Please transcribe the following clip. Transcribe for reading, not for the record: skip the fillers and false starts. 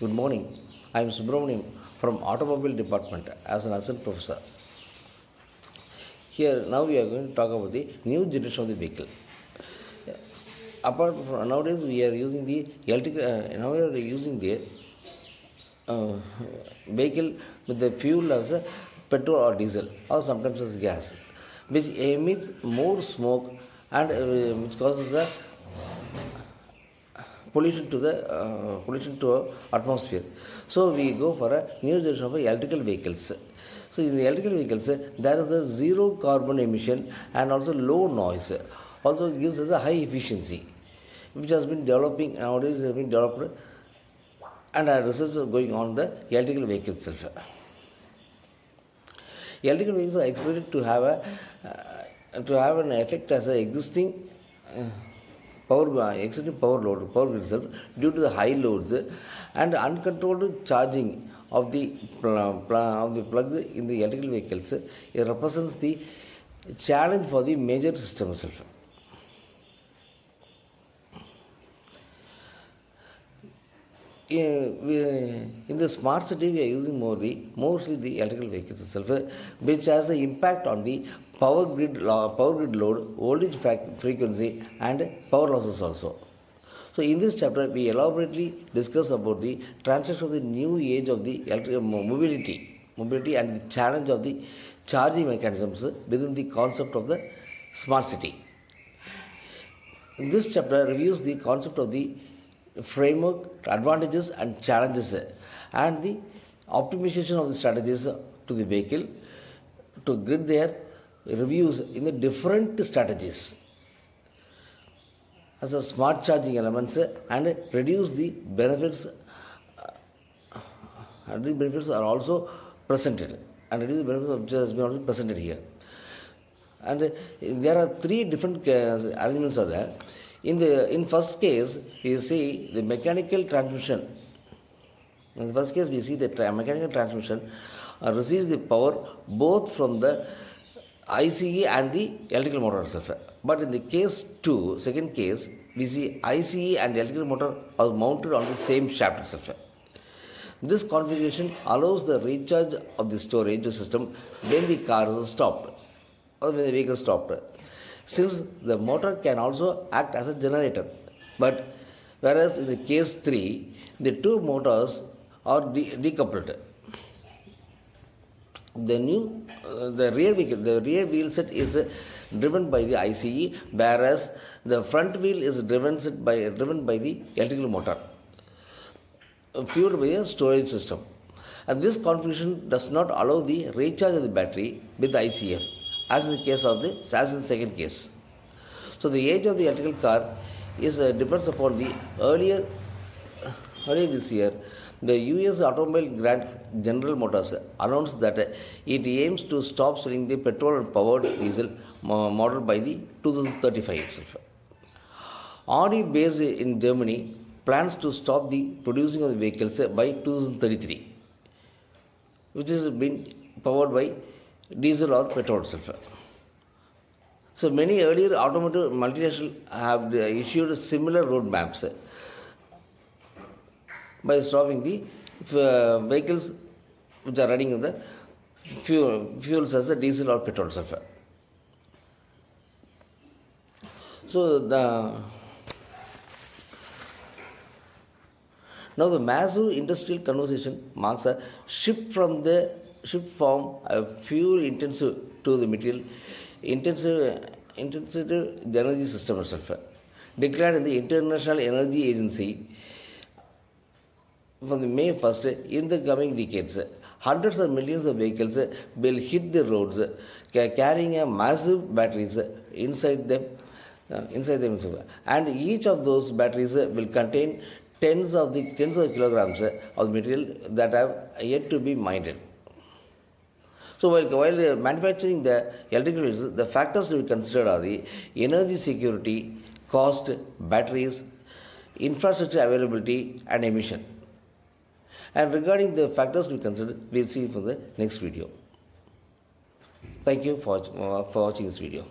Good morning. I am Subramaniam from Automobile Department as an assistant professor. Here now we are going to talk about the new generation of the vehicle. Apart from nowadays we are using the electric. Now we are using the uh, vehicle with the fuel as a petrol or diesel or sometimes as gas, which emits more smoke and which causes a pollution to our atmosphere. So we go for a new generation of electrical vehicles. So in the electrical vehicles, there is a zero carbon emission and also low noise. Also gives us a high efficiency, which has been developing nowadays. Has been developed, and research is going on the electrical vehicle itself. Electrical vehicles are expected to have an effect as an existing power grid itself due to the high loads and uncontrolled charging of the plugs in the electrical vehicles. It represents the challenge for the major system itself. In the smart city, we are using mostly the electrical vehicles itself, which has an impact on the power grid load, voltage frequency, and power losses also. So, in this chapter, we elaborately discuss about the transition of the new age of the electrical mobility and the challenge of the charging mechanisms within the concept of the smart city. This chapter reviews the concept of the framework, advantages and challenges, and the optimization of the strategies to the vehicle to grid their reviews in the different strategies as a smart charging elements and reduce the benefits. And the benefits are also presented, and reduce the benefits which has been also presented here. And there are three different arrangements are there. In first case, we see the mechanical transmission. In the first case, we see the mechanical transmission receives the power both from the ICE and the electrical motor itself. But in the second case, we see ICE and electrical motor are mounted on the same shaft itself. This configuration allows the recharge of the storage system when the car is stopped or when the vehicle is stopped, since the motor can also act as a generator. But whereas in the case 3, the two motors are decoupled. The rear wheel set is driven by the ICE, whereas the front wheel is driven by the electrical motor, fueled by a storage system. And this configuration does not allow the recharge of the battery with the ICF, as in the second case. So the age of the electrical car depends upon the earlier this year, the US Automobile General Motors announced that it aims to stop selling the petrol and powered diesel model by the 2035 itself. Audi, based in Germany, plans to stop the producing of the vehicles by 2033, which is being powered by diesel or petrol itself. So many earlier automotive multinationals have issued similar roadmaps by stopping the vehicles which are running in the fuels as a diesel or petrol itself. So now the massive industrial conversion marks a shift from a fuel intensive to the material intensive energy system itself, declared in the International Energy Agency from the May 1st. In the coming decades, hundreds of millions of vehicles will hit the roads carrying a massive batteries inside them, and each of those batteries will contain tens of kilograms of material that have yet to be mined. So while manufacturing the electrical vehicles, the factors to be considered are the energy security, cost, batteries, infrastructure availability, and emission. And regarding the factors to be considered, we'll see for the next video. Thank you for watching this video.